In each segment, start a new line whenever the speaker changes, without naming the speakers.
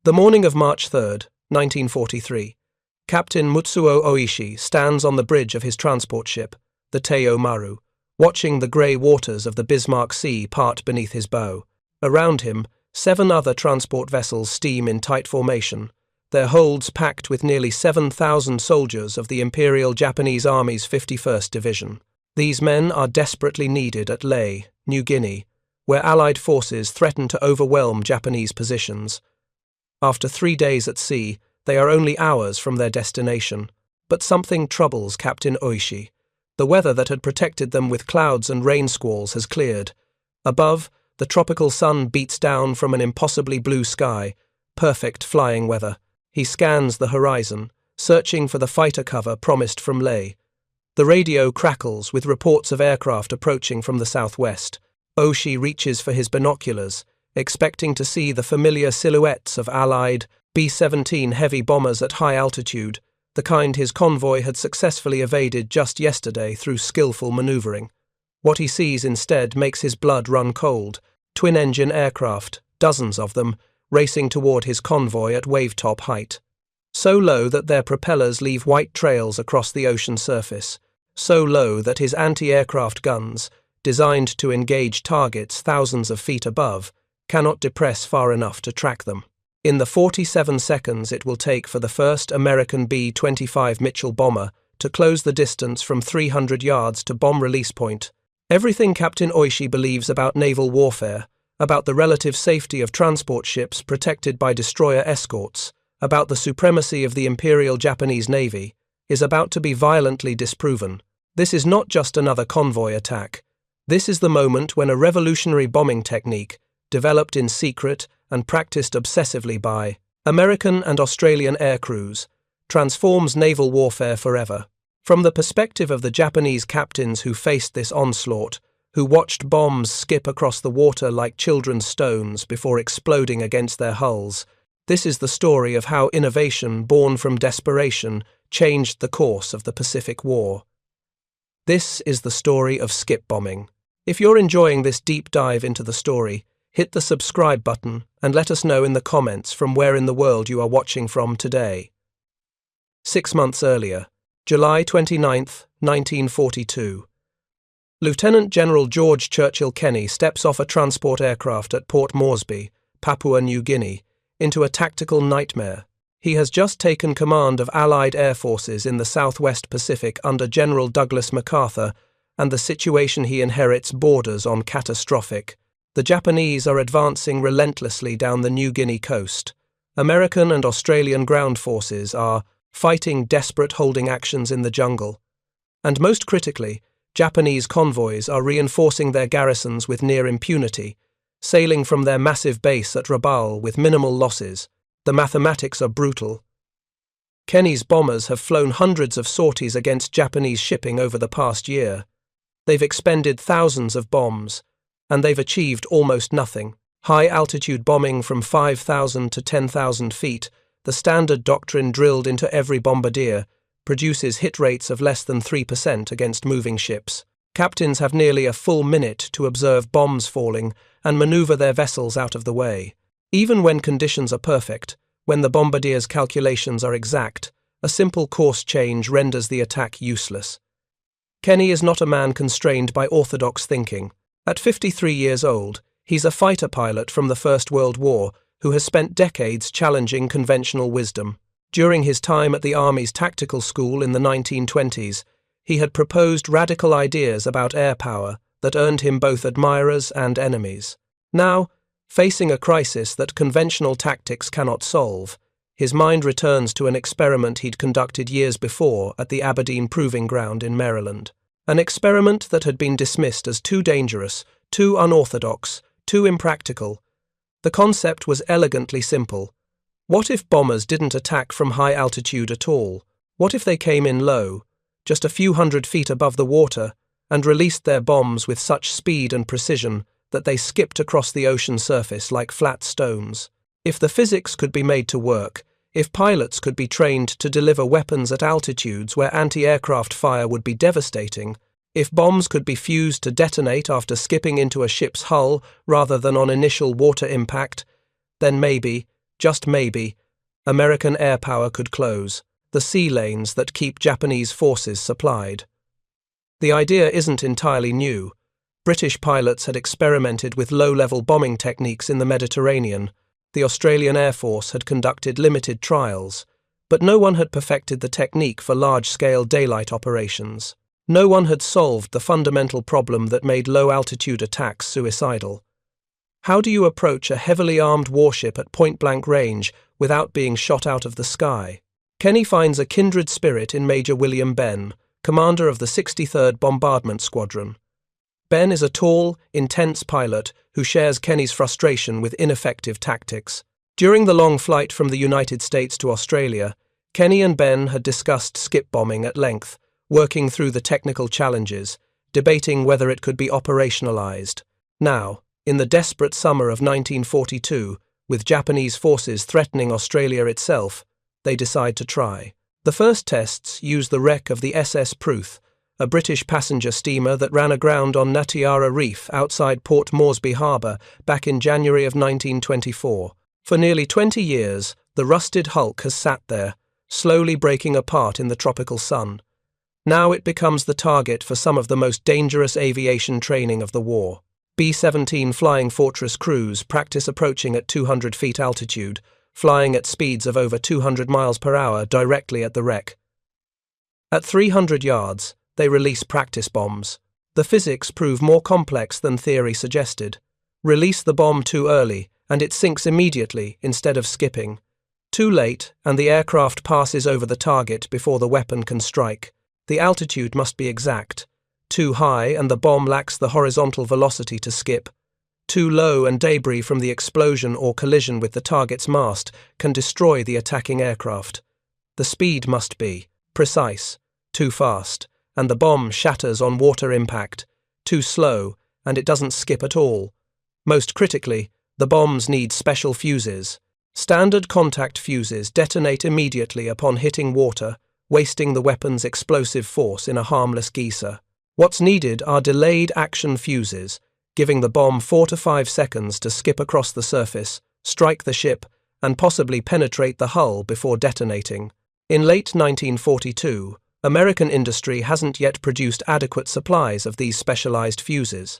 The morning of March 3rd, 1943, Captain Mutsuo Oishi stands on the bridge of his transport ship, the Teo Maru, watching the grey waters of the Bismarck Sea part beneath his bow. Around him, 7 other transport vessels steam in tight formation, their holds packed with nearly 7,000 soldiers of the Imperial Japanese Army's 51st Division. These men are desperately needed at Lae, New Guinea, where Allied forces threaten to overwhelm Japanese positions. After 3 days at sea, they are only hours from their destination. But something troubles Captain Oishi. The weather that had protected them with clouds and rain squalls has cleared. Above, the tropical sun beats down from an impossibly blue sky, perfect flying weather. He scans the horizon, searching for the fighter cover promised from Lae. The radio crackles with reports of aircraft approaching from the southwest. Oishi reaches for his binoculars, expecting to see the familiar silhouettes of Allied B-17 heavy bombers at high altitude, the kind his convoy had successfully evaded just yesterday through skillful maneuvering. What he sees instead makes his blood run cold. Twin-engine aircraft, dozens of them, racing toward his convoy at wave-top height. So low that their propellers leave white trails across the ocean surface. So low that his anti-aircraft guns, designed to engage targets thousands of feet above, cannot depress far enough to track them. In the 47 seconds it will take for the first American B-25 Mitchell bomber to close the distance from 300 yards to bomb release point, everything Captain Oishi believes about naval warfare, about the relative safety of transport ships protected by destroyer escorts, about the supremacy of the Imperial Japanese Navy, is about to be violently disproven. This is not just another convoy attack. This is the moment when a revolutionary bombing technique, developed in secret and practiced obsessively by American and Australian air crews, transforms naval warfare forever. From the perspective of the Japanese captains who faced this onslaught, who watched bombs skip across the water like children's stones before exploding against their hulls, this is the story of how innovation born from desperation changed the course of the Pacific War. This is the story of skip bombing. If you're enjoying this deep dive into the story, hit the subscribe button and let us know in the comments from where in the world you are watching from today. 6 months earlier, July 29, 1942. Lieutenant General George Churchill Kenney steps off a transport aircraft at Port Moresby, Papua New Guinea, into a tactical nightmare. He has just taken command of Allied air forces in the Southwest Pacific under General Douglas MacArthur, and the situation he inherits borders on catastrophic. The Japanese are advancing relentlessly down the New Guinea coast. American and Australian ground forces are fighting desperate holding actions in the jungle. And most critically, Japanese convoys are reinforcing their garrisons with near impunity, sailing from their massive base at Rabaul with minimal losses. The mathematics are brutal. Kenney's bombers have flown hundreds of sorties against Japanese shipping over the past year. They've expended thousands of bombs, and they've achieved almost nothing. High-altitude bombing from 5,000 to 10,000 feet, the standard doctrine drilled into every bombardier, produces hit rates of less than 3% against moving ships. Captains have nearly a full minute to observe bombs falling and maneuver their vessels out of the way. Even when conditions are perfect, when the bombardier's calculations are exact, a simple course change renders the attack useless. Kenney is not a man constrained by orthodox thinking. At 53 years old, he's a fighter pilot from the First World War who has spent decades challenging conventional wisdom. During his time at the Army's tactical school in the 1920s, he had proposed radical ideas about air power that earned him both admirers and enemies. Now, facing a crisis that conventional tactics cannot solve, his mind returns to an experiment he'd conducted years before at the Aberdeen Proving Ground in Maryland. An experiment that had been dismissed as too dangerous, too unorthodox, too impractical. The concept was elegantly simple. What if bombers didn't attack from high altitude at all? What if they came in low, just a few hundred feet above the water, and released their bombs with such speed and precision that they skipped across the ocean surface like flat stones? If the physics could be made to work, if pilots could be trained to deliver weapons at altitudes where anti-aircraft fire would be devastating, if bombs could be fused to detonate after skipping into a ship's hull rather than on initial water impact, then maybe, just maybe, American air power could close the sea lanes that keep Japanese forces supplied. The idea isn't entirely new. British pilots had experimented with low-level bombing techniques in the Mediterranean. The Australian Air Force had conducted limited trials, but no one had perfected the technique for large-scale daylight operations. No one had solved the fundamental problem that made low-altitude attacks suicidal. How do you approach a heavily armed warship at point-blank range without being shot out of the sky? Kenney finds a kindred spirit in Major Benn, commander of the 63rd Bombardment Squadron. Benn is a tall, intense pilot who shares Kenney's frustration with ineffective tactics. During the long flight from the United States to Australia, Kenney and Benn had discussed skip bombing at length, working through the technical challenges, debating whether it could be operationalized. Now, in the desperate summer of 1942, with Japanese forces threatening Australia itself, they decide to try. The first tests use the wreck of the SS Pruth, a British passenger steamer that ran aground on Natiara Reef outside Port Moresby Harbour back in January of 1924. For nearly 20 years, the rusted hulk has sat there, slowly breaking apart in the tropical sun. Now it becomes the target for some of the most dangerous aviation training of the war. B-17 Flying Fortress crews practice approaching at 200 feet altitude, flying at speeds of over 200 miles per hour directly at the wreck. At 300 yards, they release practice bombs. The physics prove more complex than theory suggested. Release the bomb too early, and it sinks immediately instead of skipping. Too late, and the aircraft passes over the target before the weapon can strike. The altitude must be exact. Too high, and the bomb lacks the horizontal velocity to skip. Too low, and debris from the explosion or collision with the target's mast can destroy the attacking aircraft. The speed must be precise. Too fast, and the bomb shatters on water impact. Too slow, and it doesn't skip at all. Most critically, the bombs need special fuses. Standard contact fuses detonate immediately upon hitting water, wasting the weapon's explosive force in a harmless geyser. What's needed are delayed action fuses, giving the bomb 4 to 5 seconds to skip across the surface, strike the ship, and possibly penetrate the hull before detonating. In late 1942, American industry hasn't yet produced adequate supplies of these specialized fuses.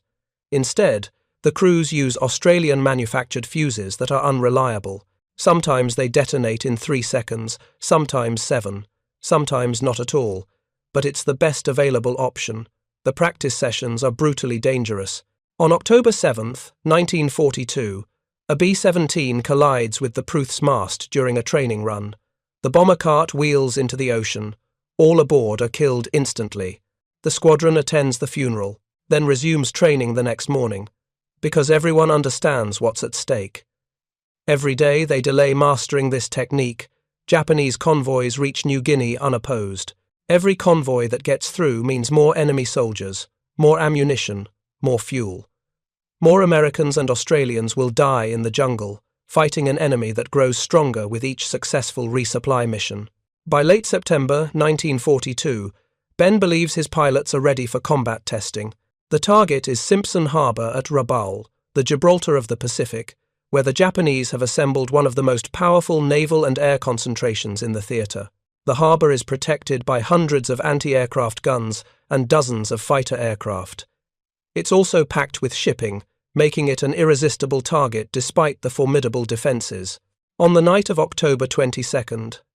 Instead, the crews use Australian-manufactured fuses that are unreliable. Sometimes they detonate in 3 seconds, sometimes 7, sometimes not at all, but it's the best available option. The practice sessions are brutally dangerous. On October 7, 1942, a B-17 collides with the Pruth's mast during a training run. The bomber cart wheels into the ocean. All aboard are killed instantly. The squadron attends the funeral, then resumes training the next morning, because everyone understands what's at stake. Every day they delay mastering this technique. Japanese convoys reach New Guinea unopposed. Every convoy that gets through means more enemy soldiers, more ammunition, more fuel. More Americans and Australians will die in the jungle, fighting an enemy that grows stronger with each successful resupply mission. By late September 1942, Benn believes his pilots are ready for combat testing. The target is Simpson Harbour at Rabaul, the Gibraltar of the Pacific, where the Japanese have assembled one of the most powerful naval and air concentrations in the theatre. The harbour is protected by hundreds of anti-aircraft guns and dozens of fighter aircraft. It's also packed with shipping, making it an irresistible target despite the formidable defences. On the night of October 22,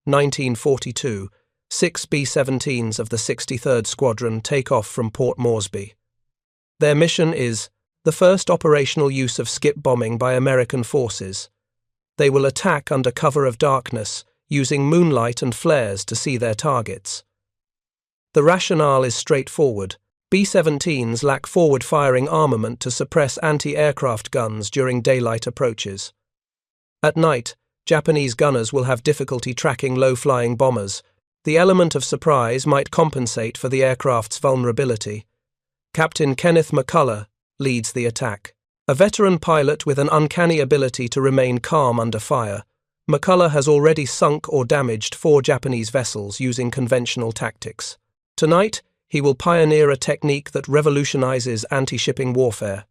1942, 6 B-17s of the 63rd Squadron take off from Port Moresby. Their mission is the first operational use of skip bombing by American forces. They will attack under cover of darkness, using moonlight and flares to see their targets. The rationale is straightforward. B-17s lack forward-firing armament to suppress anti-aircraft guns during daylight approaches. At night, Japanese gunners will have difficulty tracking low-flying bombers. The element of surprise might compensate for the aircraft's vulnerability. Captain Kenneth McCullough leads the attack. A veteran pilot with an uncanny ability to remain calm under fire, McCullough has already sunk or damaged 4 Japanese vessels using conventional tactics. Tonight, he will pioneer a technique that revolutionizes anti-shipping warfare.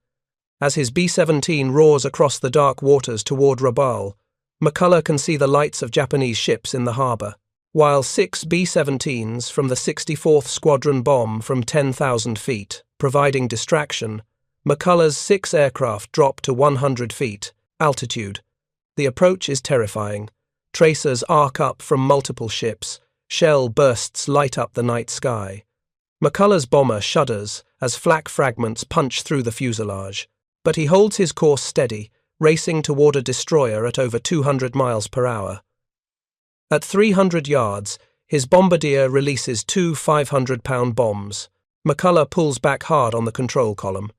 As his B-17 roars across the dark waters toward Rabaul, McCulloch can see the lights of Japanese ships in the harbour, while 6 B-17s from the 64th Squadron bomb from 10,000 feet, providing distraction. McCulloch's 6 aircraft drop to 100 feet altitude. The approach is terrifying. Tracers arc up from multiple ships. Shell bursts light up the night sky. McCulloch's bomber shudders as flak fragments punch through the fuselage, but he holds his course steady, racing toward a destroyer at over 200 miles per hour. At 300 yards, his bombardier releases 2 500-pound bombs. McCulloch pulls back hard on the control column.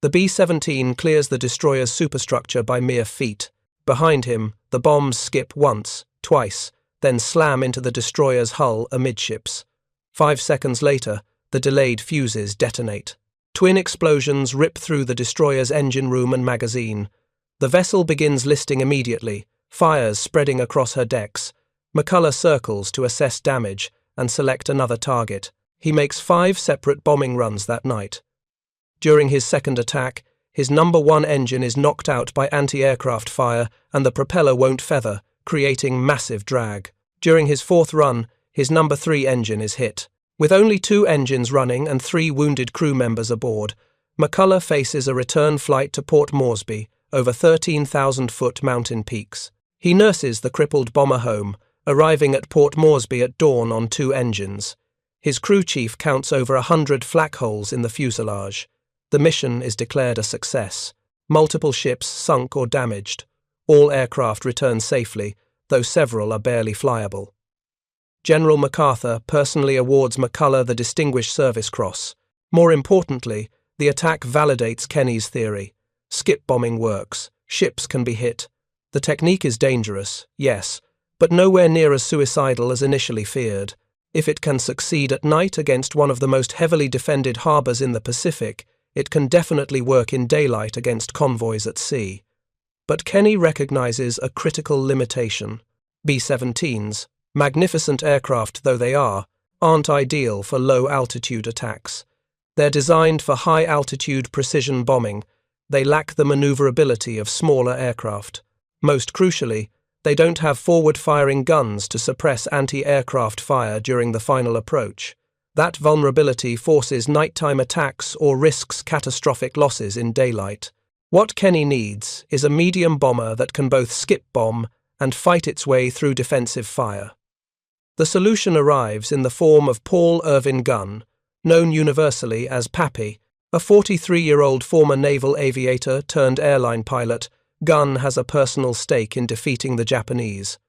The B-17 clears the destroyer's superstructure by mere feet. Behind him, the bombs skip once, twice, then slam into the destroyer's hull amidships. 5 seconds later, the delayed fuses detonate. Twin explosions rip through the destroyer's engine room and magazine. The vessel begins listing immediately, fires spreading across her decks. McCulloch circles to assess damage and select another target. He makes 5 separate bombing runs that night. During his second attack, his number 1 engine is knocked out by anti-aircraft fire and the propeller won't feather, creating massive drag. During his 4th run, his number 3 engine is hit. With only 2 engines running and 3 wounded crew members aboard, McCulloch faces a return flight to Port Moresby, over 13,000-foot mountain peaks. He nurses the crippled bomber home, arriving at Port Moresby at dawn on 2 engines. His crew chief counts over 100 flak holes in the fuselage. The mission is declared a success. Multiple ships sunk or damaged. All aircraft return safely, though several are barely flyable. General MacArthur personally awards McCulloch the Distinguished Service Cross. More importantly, the attack validates Kenney's theory. Skip bombing works. Ships can be hit. The technique is dangerous, yes, but nowhere near as suicidal as initially feared. If it can succeed at night against one of the most heavily defended harbours in the Pacific, it can definitely work in daylight against convoys at sea. But Kenney recognises a critical limitation. B-17s, magnificent aircraft though they are, aren't ideal for low-altitude attacks. They're designed for high-altitude precision bombing. They lack the manoeuvrability of smaller aircraft. Most crucially, they don't have forward-firing guns to suppress anti-aircraft fire during the final approach. That vulnerability forces nighttime attacks or risks catastrophic losses in daylight. What Kenney needs is a medium bomber that can both skip bomb and fight its way through defensive fire. The solution arrives in the form of Paul Irvin Gunn, known universally as Pappy. A 43-year-old former naval aviator turned airline pilot, Gunn has a personal stake in defeating the Japanese.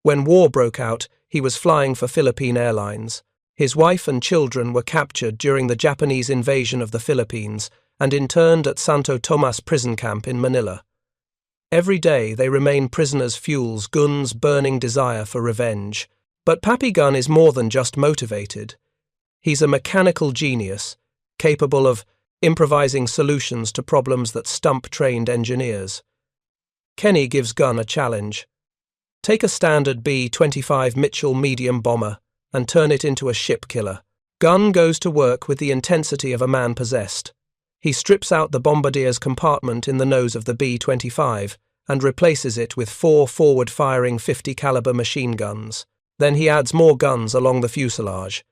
When war broke out, he was flying for Philippine Airlines. His wife and children were captured during the Japanese invasion of the Philippines and interned at Santo Tomas prison camp in Manila. Every day they remain prisoners fuels Gunn's burning desire for revenge. But Pappy Gunn is more than just motivated. He's a mechanical genius, capable of improvising solutions to problems that stump trained engineers. Kenney gives Gunn a challenge. Take a standard B-25 Mitchell medium bomber and turn it into a ship killer. Gunn goes to work with the intensity of a man possessed. He strips out the bombardier's compartment in the nose of the B-25 and replaces it with 4 forward-firing 50-caliber machine guns. Then he adds more guns along the fuselage.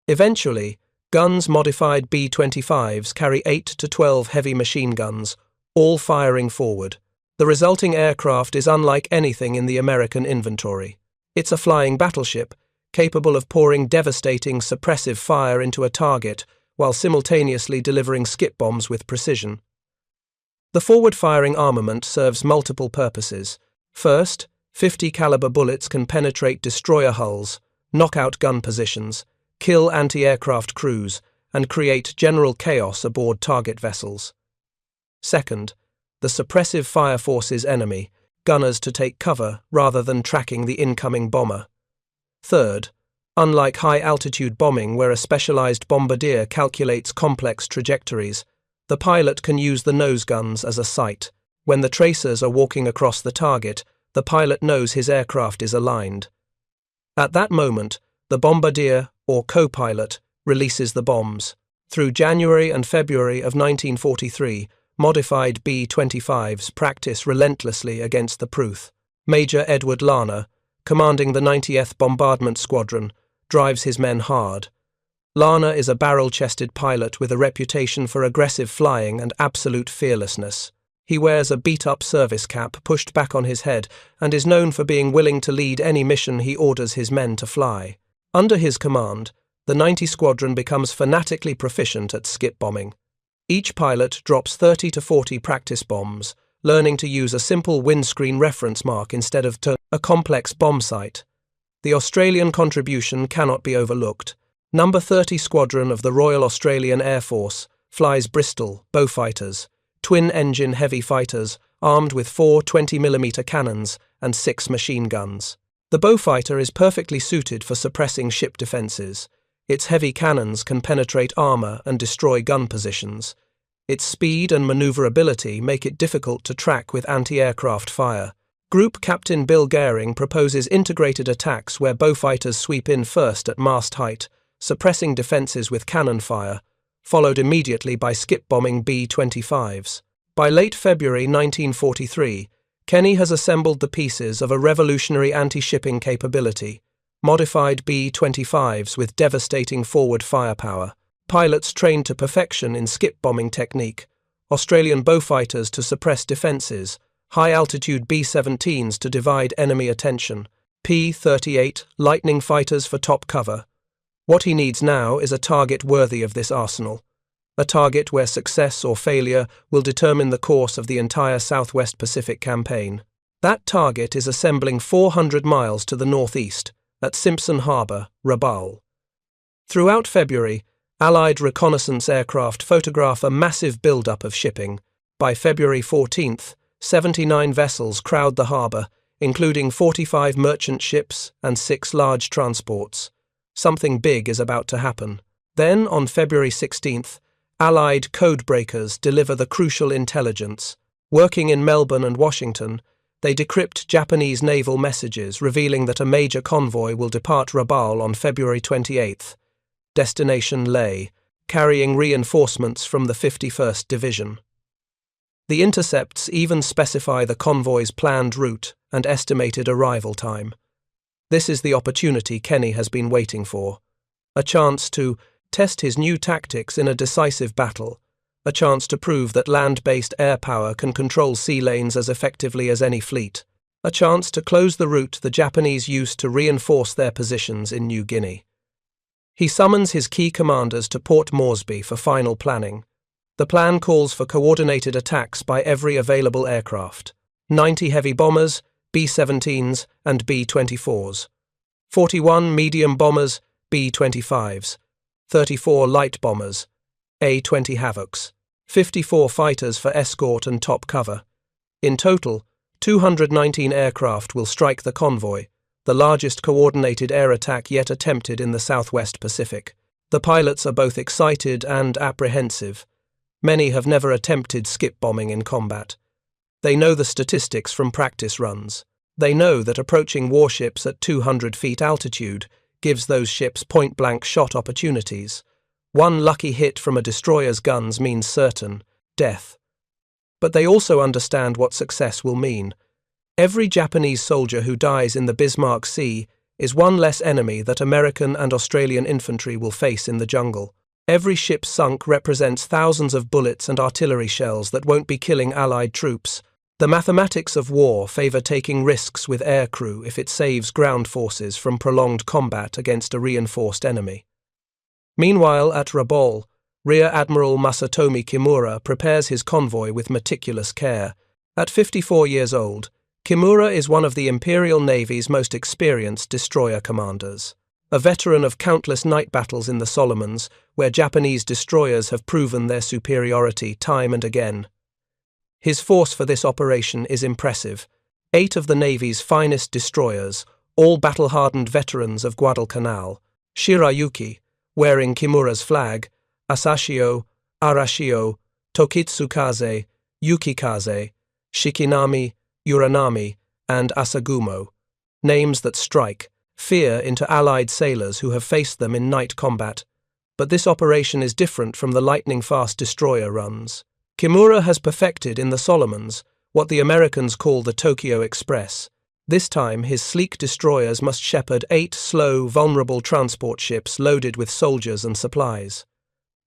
Eventually, Gunn's modified B-25s carry 8 to 12 heavy machine guns, all firing forward. The resulting aircraft is unlike anything in the American inventory. It's a flying battleship, capable of pouring devastating suppressive fire into a target while simultaneously delivering skip bombs with precision. The forward-firing armament serves multiple purposes. First, 50-caliber bullets can penetrate destroyer hulls, knock out gun positions, kill anti-aircraft crews, and create general chaos aboard target vessels. Second, the suppressive fire forces enemy, gunners to take cover rather than tracking the incoming bomber. Third, unlike high-altitude bombing where a specialized bombardier calculates complex trajectories, the pilot can use the nose guns as a sight. When the tracers are walking across the target, the pilot knows his aircraft is aligned. At that moment, the bombardier, or co-pilot, releases the bombs. Through January and February of 1943, modified B-25s practice relentlessly against the Pruth. Major Edward Larner, commanding the 90th Bombardment Squadron, drives his men hard. Larner is a barrel-chested pilot with a reputation for aggressive flying and absolute fearlessness. He wears a beat-up service cap pushed back on his head and is known for being willing to lead any mission he orders his men to fly. Under his command, the 90 Squadron becomes fanatically proficient at skip bombing. Each pilot drops 30 to 40 practice bombs, learning to use a simple windscreen reference mark instead of a complex bomb sight. The Australian contribution cannot be overlooked. Number 30 Squadron of the Royal Australian Air Force flies Bristol Beaufighters, twin-engine heavy fighters armed with 4 20mm cannons and 6 machine guns. The Beaufighter is perfectly suited for suppressing ship defences. Its heavy cannons can penetrate armour and destroy gun positions. Its speed and manoeuvrability make it difficult to track with anti-aircraft fire. Group Captain Bill Goering proposes integrated attacks where Beaufighters sweep in first at mast height, suppressing defences with cannon fire, followed immediately by skip-bombing B-25s. By late February 1943, Kenney has assembled the pieces of a revolutionary anti-shipping capability, modified B-25s with devastating forward firepower, pilots trained to perfection in skip-bombing technique, Australian Beaufighters to suppress defences, high-altitude B-17s to divide enemy attention, P-38 Lightning fighters for top cover. What he needs now is a target worthy of this arsenal, a target where success or failure will determine the course of the entire Southwest Pacific campaign. That target is assembling 400 miles to the northeast, at Simpson Harbour, Rabaul. Throughout February, Allied reconnaissance aircraft photograph a massive build-up of shipping. By February 14th, 79 vessels crowd the harbour, including 45 merchant ships and 6 large transports. Something big is about to happen. Then, on February 16th, Allied codebreakers deliver the crucial intelligence. Working in Melbourne and Washington, they decrypt Japanese naval messages revealing that a major convoy will depart Rabaul on February 28th. Destination Leh, carrying reinforcements from the 51st Division. The intercepts even specify the convoy's planned route and estimated arrival time. This is the opportunity Kenney has been waiting for. A chance to test his new tactics in a decisive battle. A chance to prove that land-based air power can control sea lanes as effectively as any fleet. A chance to close the route the Japanese used to reinforce their positions in New Guinea. He summons his key commanders to Port Moresby for final planning. The plan calls for coordinated attacks by every available aircraft. 90 heavy bombers, B-17s and B-24s, 41 medium bombers, B-25s, 34 light bombers, A-20 Havocs, 54 fighters for escort and top cover. In total, 219 aircraft will strike the convoy, the largest coordinated air attack yet attempted in the Southwest Pacific. The pilots are both excited and apprehensive. Many have never attempted skip bombing in combat. They know the statistics from practice runs. They know that approaching warships at 200 feet altitude gives those ships point-blank shot opportunities. One lucky hit from a destroyer's guns means certain death. But they also understand what success will mean. Every Japanese soldier who dies in the Bismarck Sea is one less enemy that American and Australian infantry will face in the jungle. Every ship sunk represents thousands of bullets and artillery shells that won't be killing Allied troops. The mathematics of war favour taking risks with aircrew if it saves ground forces from prolonged combat against a reinforced enemy. Meanwhile, at Rabaul, Rear Admiral Masatomi Kimura prepares his convoy with meticulous care. At 54 years old, Kimura is one of the Imperial Navy's most experienced destroyer commanders. A veteran of countless night battles in the Solomons, where Japanese destroyers have proven their superiority time and again. His force for this operation is impressive. 8 of the Navy's finest destroyers, all battle-hardened veterans of Guadalcanal, Shirayuki, wearing Kimura's flag, Asashio, Arashio, Tokitsukaze, Yukikaze, Shikinami, Uranami, and Asagumo, names that strike fear into Allied sailors who have faced them in night combat. But this operation is different from the lightning-fast destroyer runs. Kimura has perfected in the Solomons what the Americans call the Tokyo Express. This time, his sleek destroyers must shepherd 8 slow, vulnerable transport ships loaded with soldiers and supplies.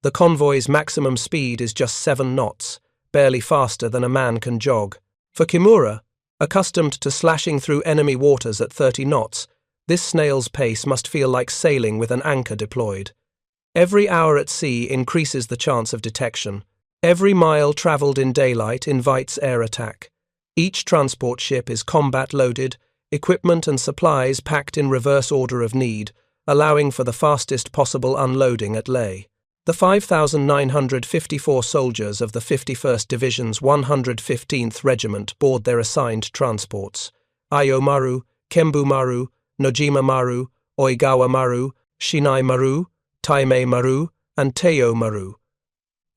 The convoy's maximum speed is just 7 knots, barely faster than a man can jog. For Kimura, accustomed to slashing through enemy waters at 30 knots, this snail's pace must feel like sailing with an anchor deployed. Every hour at sea increases the chance of detection. Every mile traveled in daylight invites air attack. Each transport ship is combat-loaded, equipment and supplies packed in reverse order of need, allowing for the fastest possible unloading at Leh. The 5,954 soldiers of the 51st Division's 115th Regiment board their assigned transports: Ayo Maru, Kembu Maru, Nojima Maru, Oigawa Maru, Shinai Maru, Taimei Maru, and Teo Maru.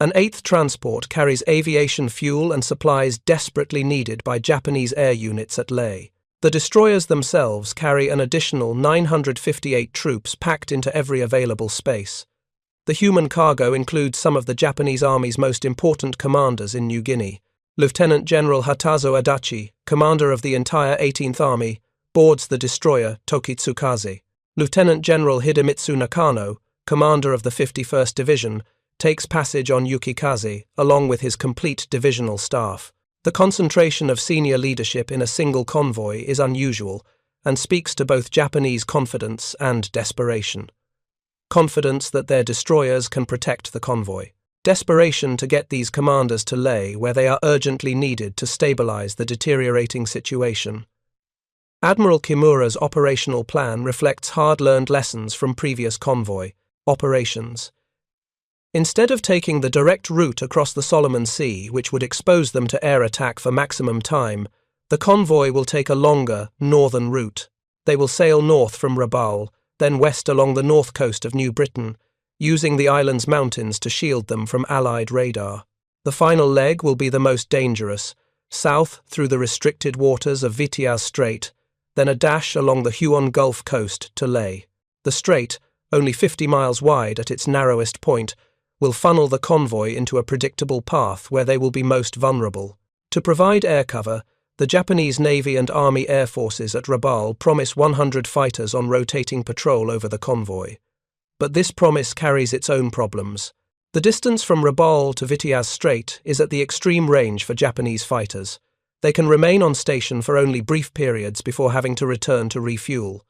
An 8th transport carries aviation fuel and supplies desperately needed by Japanese air units at Leh. The destroyers themselves carry an additional 958 troops packed into every available space. The human cargo includes some of the Japanese Army's most important commanders in New Guinea. Lieutenant General Hatazo Adachi, commander of the entire 18th Army, boards the destroyer Tokitsukaze. Lieutenant General Hidemitsu Nakano, commander of the 51st Division, takes passage on Yukikaze, along with his complete divisional staff. The concentration of senior leadership in a single convoy is unusual and speaks to both Japanese confidence and desperation. Confidence that their destroyers can protect the convoy. Desperation to get these commanders to Leh, where they are urgently needed to stabilize the deteriorating situation. Admiral Kimura's operational plan reflects hard-learned lessons from previous convoy operations. Instead of taking the direct route across the Solomon Sea, which would expose them to air attack for maximum time, the convoy will take a longer, northern route. They will sail north from Rabaul, then west along the north coast of New Britain, using the island's mountains to shield them from Allied radar. The final leg will be the most dangerous, south through the restricted waters of Vitiaz Strait, then a dash along the Huon Gulf coast to Leh. The strait, only 50 miles wide at its narrowest point, will funnel the convoy into a predictable path where they will be most vulnerable. To provide air cover, the Japanese Navy and Army Air Forces at Rabaul promise 100 fighters on rotating patrol over the convoy. But this promise carries its own problems. The distance from Rabaul to Vitiaz Strait is at the extreme range for Japanese fighters. They can remain on station for only brief periods before having to return to refuel.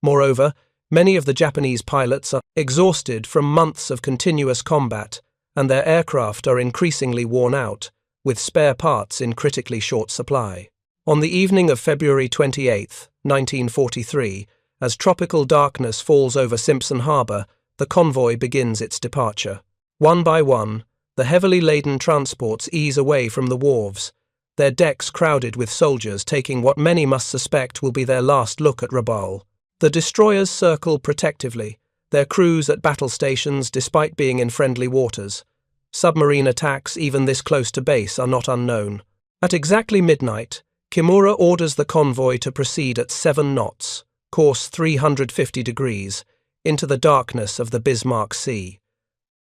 Moreover, many of the Japanese pilots are exhausted from months of continuous combat, and their aircraft are increasingly worn out, with spare parts in critically short supply. On the evening of February 28, 1943, as tropical darkness falls over Simpson Harbour, the convoy begins its departure. One by one, the heavily laden transports ease away from the wharves, their decks crowded with soldiers taking what many must suspect will be their last look at Rabaul. The destroyers circle protectively, their crews at battle stations despite being in friendly waters. Submarine attacks even this close to base are not unknown. At exactly midnight, Kimura orders the convoy to proceed at 7 knots, course 350 degrees, into the darkness of the Bismarck Sea.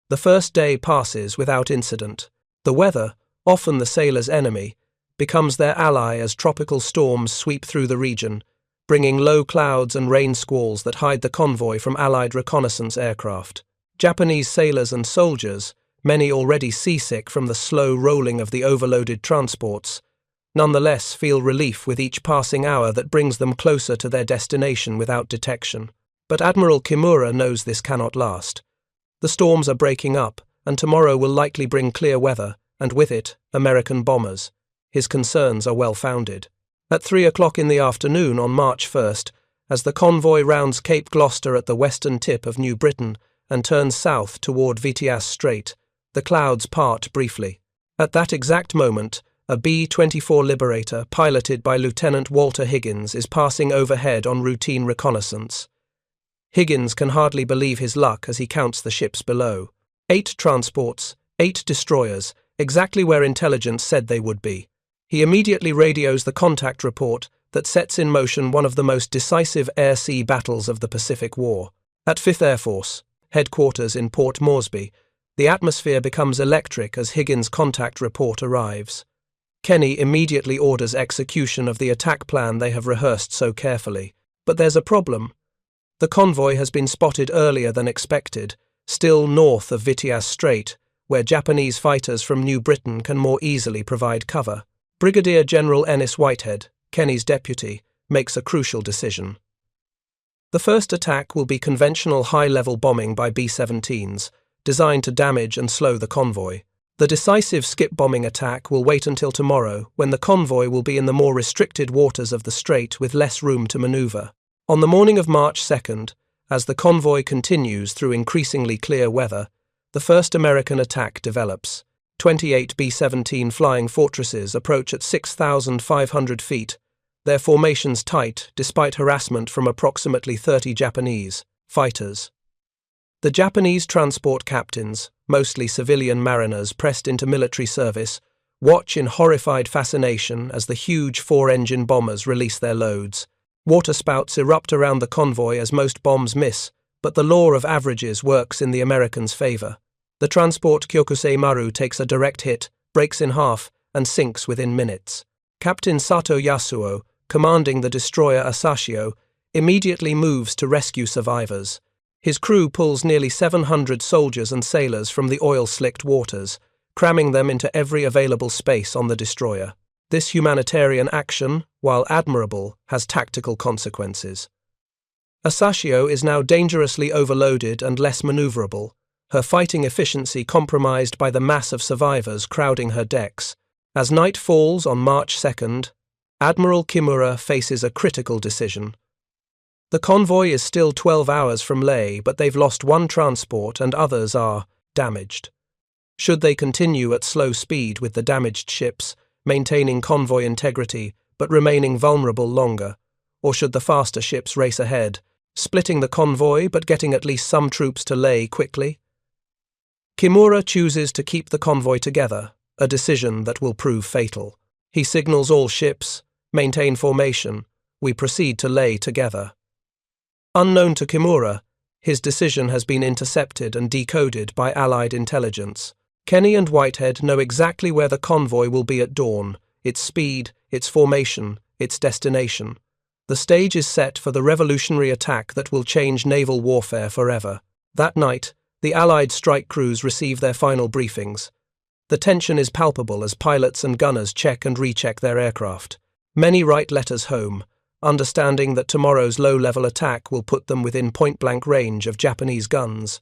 The first day passes without incident. The weather, often the sailors' enemy, becomes their ally as tropical storms sweep through the region, bringing low clouds and rain squalls that hide the convoy from Allied reconnaissance aircraft. Japanese sailors and soldiers, many already seasick from the slow rolling of the overloaded transports, nonetheless feel relief with each passing hour that brings them closer to their destination without detection. But Admiral Kimura knows this cannot last. The storms are breaking up, and tomorrow will likely bring clear weather, and with it, American bombers. His concerns are well-founded. At 3 o'clock in the afternoon on March 1st, as the convoy rounds Cape Gloucester at the western tip of New Britain and turns south toward Vitiaz Strait, the clouds part briefly. At that exact moment, a B-24 Liberator, piloted by Lieutenant Walter Higgins, is passing overhead on routine reconnaissance. Higgins can hardly believe his luck as he counts the ships below. 8 transports, 8 destroyers, exactly where intelligence said they would be. He immediately radios the contact report that sets in motion one of the most decisive air-sea battles of the Pacific War. At 5th Air Force, headquarters in Port Moresby, the atmosphere becomes electric as Higgins' contact report arrives. Kenney immediately orders execution of the attack plan they have rehearsed so carefully. But there's a problem. The convoy has been spotted earlier than expected, still north of Vitiaz Strait, where Japanese fighters from New Britain can more easily provide cover. Brigadier General Ennis Whitehead, Kenney's deputy, makes a crucial decision. The first attack will be conventional high-level bombing by B-17s, designed to damage and slow the convoy. The decisive skip-bombing attack will wait until tomorrow, when the convoy will be in the more restricted waters of the strait with less room to maneuver. On the morning of March 2nd, as the convoy continues through increasingly clear weather, the first American attack develops. 28 B-17 flying fortresses approach at 6,500 feet, their formations tight despite harassment from approximately 30 Japanese fighters. The Japanese transport captains, mostly civilian mariners pressed into military service, watch in horrified fascination as the huge four-engine bombers release their loads. Waterspouts erupt around the convoy as most bombs miss, but the law of averages works in the Americans' favor. The transport Kyokusei Maru takes a direct hit, breaks in half, and sinks within minutes. Captain Sato Yasuo, commanding the destroyer Asashio, immediately moves to rescue survivors. His crew pulls nearly 700 soldiers and sailors from the oil-slicked waters, cramming them into every available space on the destroyer. This humanitarian action, while admirable, has tactical consequences. Asashio is now dangerously overloaded and less maneuverable, her fighting efficiency compromised by the mass of survivors crowding her decks. As night falls on March 2nd, Admiral Kimura faces a critical decision. The convoy is still 12 hours from Leh, but they've lost one transport and others are damaged. Should they continue at slow speed with the damaged ships, maintaining convoy integrity but remaining vulnerable longer, or should the faster ships race ahead, splitting the convoy but getting at least some troops to Leh quickly? Kimura chooses to keep the convoy together, a decision that will prove fatal. He signals all ships, maintain formation, we proceed to Leh together. Unknown to Kimura, his decision has been intercepted and decoded by Allied intelligence. Kenney and Whitehead know exactly where the convoy will be at dawn, its speed, its formation, its destination. The stage is set for the revolutionary attack that will change naval warfare forever. That night, the Allied strike crews receive their final briefings. The tension is palpable as pilots and gunners check and recheck their aircraft. Many write letters home, understanding that tomorrow's low-level attack will put them within point-blank range of Japanese guns.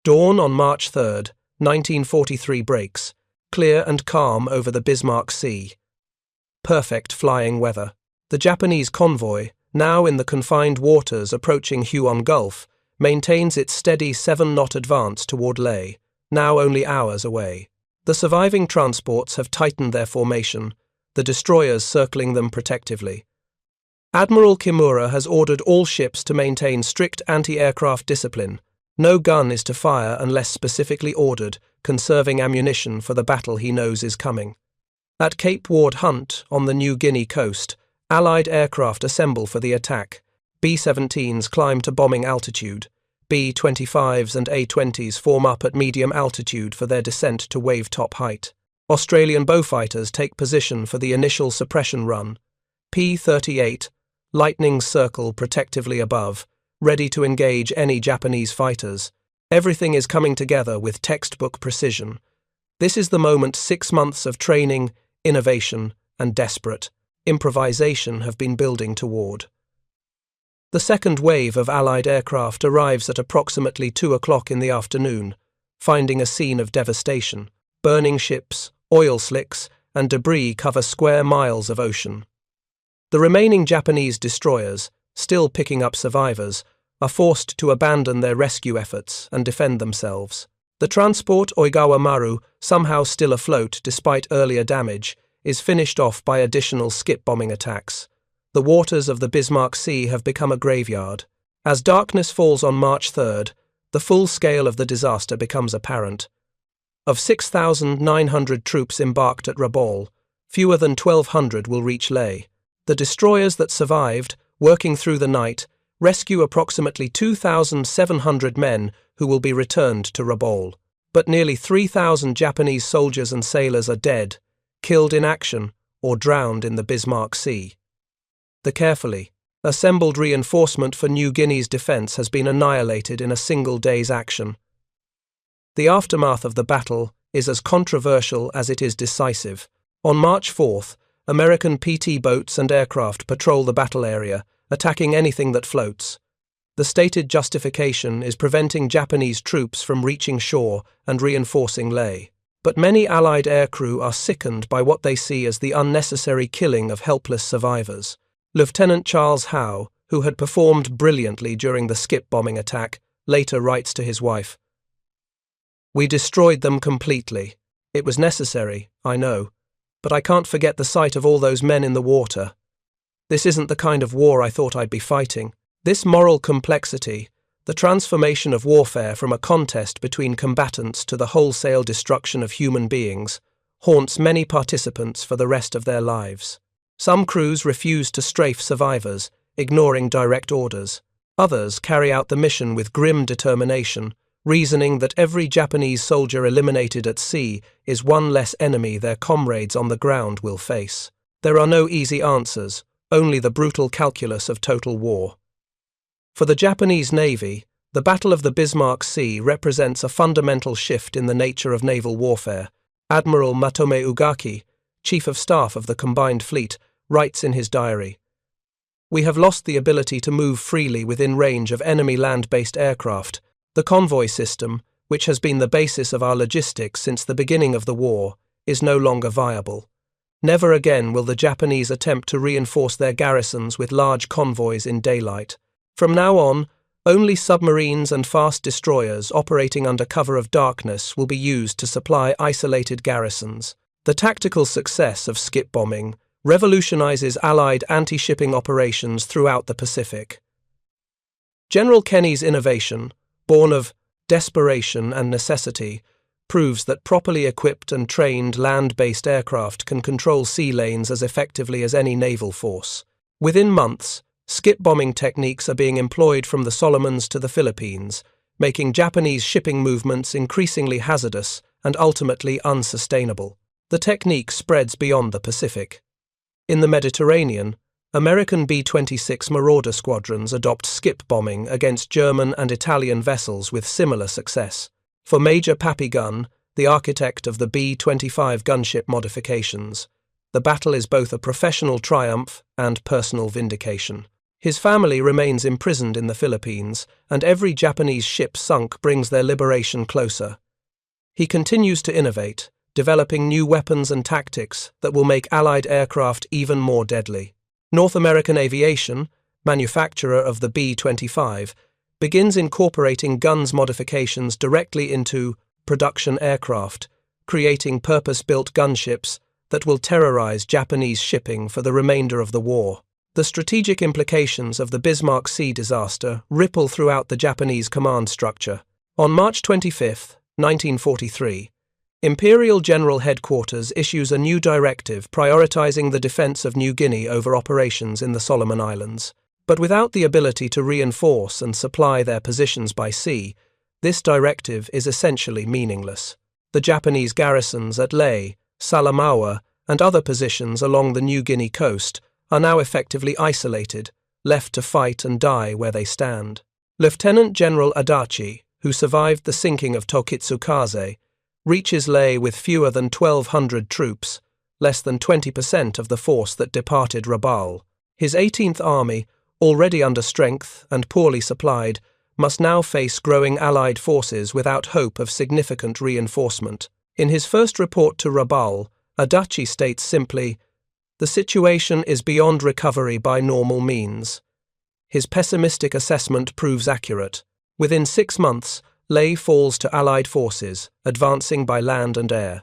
Dawn on March 3rd, 1943 breaks, clear and calm over the Bismarck Sea. Perfect flying weather. The Japanese convoy, now in the confined waters approaching Huon Gulf, maintains its steady 7-knot advance toward Leh, now only hours away. The surviving transports have tightened their formation, the destroyers circling them protectively. Admiral Kimura has ordered all ships to maintain strict anti-aircraft discipline. No gun is to fire unless specifically ordered, conserving ammunition for the battle he knows is coming. At Cape Ward Hunt, on the New Guinea coast, Allied aircraft assemble for the attack. B-17s climb to bombing altitude. B-25s and A-20s form up at medium altitude for their descent to wave-top height. Australian Beaufighters take position for the initial suppression run. P-38, lightnings circle protectively above, ready to engage any Japanese fighters. Everything is coming together with textbook precision. This is the moment 6 months of training, innovation, and desperate improvisation have been building toward. The second wave of Allied aircraft arrives at approximately 2 o'clock in the afternoon, finding a scene of devastation. Burning ships, oil slicks, and debris cover square miles of ocean. The remaining Japanese destroyers, still picking up survivors, are forced to abandon their rescue efforts and defend themselves. The transport Oigawa Maru, somehow still afloat despite earlier damage, is finished off by additional skip-bombing attacks. The waters of the Bismarck Sea have become a graveyard. As darkness falls on March 3rd, the full scale of the disaster becomes apparent. Of 6,900 troops embarked at Rabaul, fewer than 1,200 will reach Leh. The destroyers that survived, working through the night, rescue approximately 2,700 men who will be returned to Rabaul. But nearly 3,000 Japanese soldiers and sailors are dead, killed in action or drowned in the Bismarck Sea. The carefully assembled reinforcement for New Guinea's defence has been annihilated in a single day's action. The aftermath of the battle is as controversial as it is decisive. On March 4th, American PT boats and aircraft patrol the battle area, attacking anything that floats. The stated justification is preventing Japanese troops from reaching shore and reinforcing Lae. But many Allied aircrew are sickened by what they see as the unnecessary killing of helpless survivors. Lieutenant Charles Howe, who had performed brilliantly during the skip bombing attack, later writes to his wife, "We destroyed them completely. It was necessary, I know, but I can't forget the sight of all those men in the water. This isn't the kind of war I thought I'd be fighting." This moral complexity, the transformation of warfare from a contest between combatants to the wholesale destruction of human beings, haunts many participants for the rest of their lives. Some crews refuse to strafe survivors, ignoring direct orders. Others carry out the mission with grim determination, reasoning that every Japanese soldier eliminated at sea is one less enemy their comrades on the ground will face. There are no easy answers, only the brutal calculus of total war. For the Japanese Navy, the Battle of the Bismarck Sea represents a fundamental shift in the nature of naval warfare. Admiral Matome Ugaki, Chief of Staff of the Combined Fleet, writes in his diary, "We have lost the ability to move freely within range of enemy land-based aircraft. The convoy system, which has been the basis of our logistics since the beginning of the war, is no longer viable. Never again will the Japanese attempt to reinforce their garrisons with large convoys in daylight. From now on, only submarines and fast destroyers operating under cover of darkness will be used to supply isolated garrisons." The tactical success of skip bombing revolutionizes Allied anti-shipping operations throughout the Pacific. General Kenney's innovation, born of desperation and necessity, proves that properly equipped and trained land-based aircraft can control sea lanes as effectively as any naval force. Within months, skip bombing techniques are being employed from the Solomons to the Philippines, making Japanese shipping movements increasingly hazardous and ultimately unsustainable. The technique spreads beyond the Pacific. In the Mediterranean, American B-26 Marauder squadrons adopt skip bombing against German and Italian vessels with similar success. For Major Benn, the architect of the B-25 gunship modifications, the battle is both a professional triumph and personal vindication. His family remains imprisoned in the Philippines, and every Japanese ship sunk brings their liberation closer. He continues to innovate, developing new weapons and tactics that will make Allied aircraft even more deadly. North American Aviation, manufacturer of the B-25, begins incorporating guns modifications directly into production aircraft, creating purpose-built gunships that will terrorize Japanese shipping for the remainder of the war. The strategic implications of the Bismarck Sea disaster ripple throughout the Japanese command structure. On March 25, 1943, Imperial General Headquarters issues a new directive prioritizing the defense of New Guinea over operations in the Solomon Islands. But without the ability to reinforce and supply their positions by sea, this directive is essentially meaningless. The Japanese garrisons at Lae, Salamaua, and other positions along the New Guinea coast are now effectively isolated, left to fight and die where they stand. Lieutenant General Adachi, who survived the sinking of Tokitsukaze, reaches Lae with fewer than 1,200 troops, less than 20% of the force that departed Rabaul. His 18th Army, already under strength and poorly supplied, must now face growing Allied forces without hope of significant reinforcement. In his first report to Rabaul, Adachi states simply, "The situation is beyond recovery by normal means." His pessimistic assessment proves accurate. Within 6 months, Lae falls to Allied forces, advancing by land and air.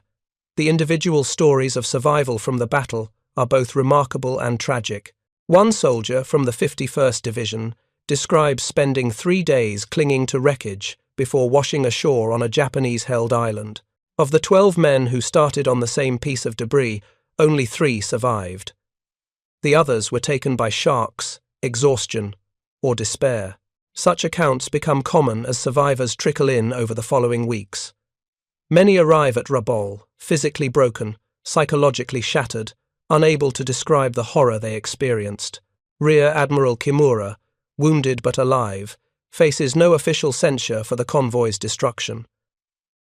The individual stories of survival from the battle are both remarkable and tragic. One soldier from the 51st Division describes spending 3 days clinging to wreckage before washing ashore on a Japanese-held island. Of the 12 men who started on the same piece of debris, only 3 survived. The others were taken by sharks, exhaustion, or despair. Such accounts become common as survivors trickle in over the following weeks. Many arrive at Rabaul, physically broken, psychologically shattered, unable to describe the horror they experienced. Rear Admiral Kimura, wounded but alive, faces no official censure for the convoy's destruction.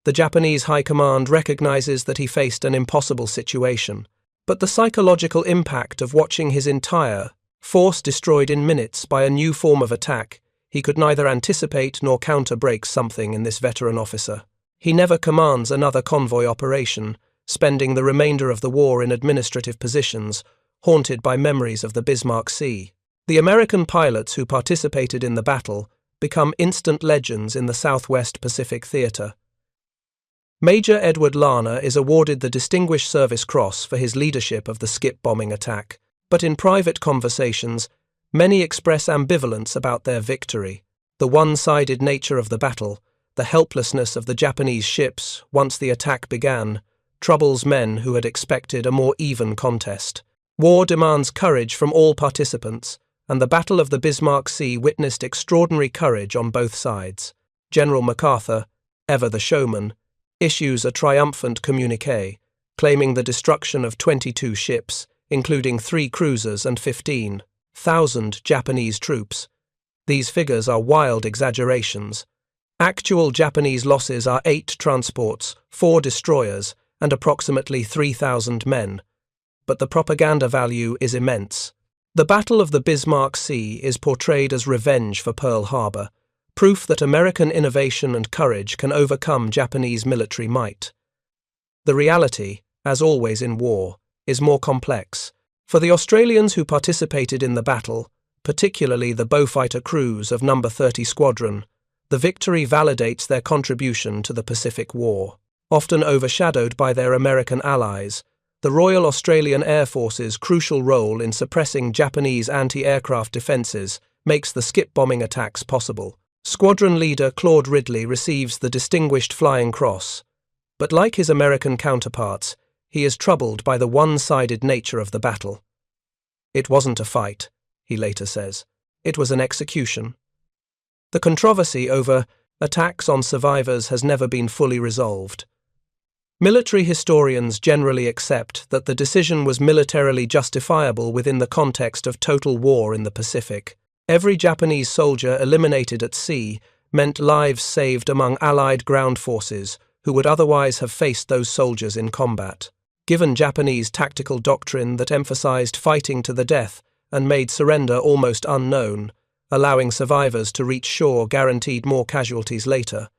The Japanese High Command recognizes that he faced an impossible situation, but the psychological impact of watching his entire force destroyed in minutes by a new form of attack, he could neither anticipate nor counter-break something in this veteran officer. He never commands another convoy operation, spending the remainder of the war in administrative positions, haunted by memories of the Bismarck Sea. The American pilots who participated in the battle become instant legends in the Southwest Pacific Theater. Major Edward Larner is awarded the Distinguished Service Cross for his leadership of the skip bombing attack, but in private conversations, many express ambivalence about their victory. The one-sided nature of the battle, the helplessness of the Japanese ships once the attack began, troubles men who had expected a more even contest. War demands courage from all participants, and the Battle of the Bismarck Sea witnessed extraordinary courage on both sides. General MacArthur, ever the showman, issues a triumphant communiqué, claiming the destruction of 22 ships, including 3 cruisers and 15,000 Japanese troops. These figures are wild exaggerations. Actual Japanese losses are 8 transports, 4 destroyers, and approximately 3,000 men. But the propaganda value is immense. The Battle of the Bismarck Sea is portrayed as revenge for Pearl Harbor, proof that American innovation and courage can overcome Japanese military might. The reality, as always in war, is more complex. For the Australians who participated in the battle, particularly the Beaufighter crews of No. 30 Squadron, the victory validates their contribution to the Pacific War. Often overshadowed by their American allies, the Royal Australian Air Force's crucial role in suppressing Japanese anti-aircraft defences makes the skip bombing attacks possible. Squadron leader Claude Ridley receives the Distinguished Flying Cross, but like his American counterparts, he is troubled by the one-sided nature of the battle. "It wasn't a fight," he later says. "It was an execution." The controversy over attacks on survivors has never been fully resolved. Military historians generally accept that the decision was militarily justifiable within the context of total war in the Pacific. Every Japanese soldier eliminated at sea meant lives saved among Allied ground forces who would otherwise have faced those soldiers in combat. Given Japanese tactical doctrine that emphasized fighting to the death and made surrender almost unknown, allowing survivors to reach shore guaranteed more casualties later.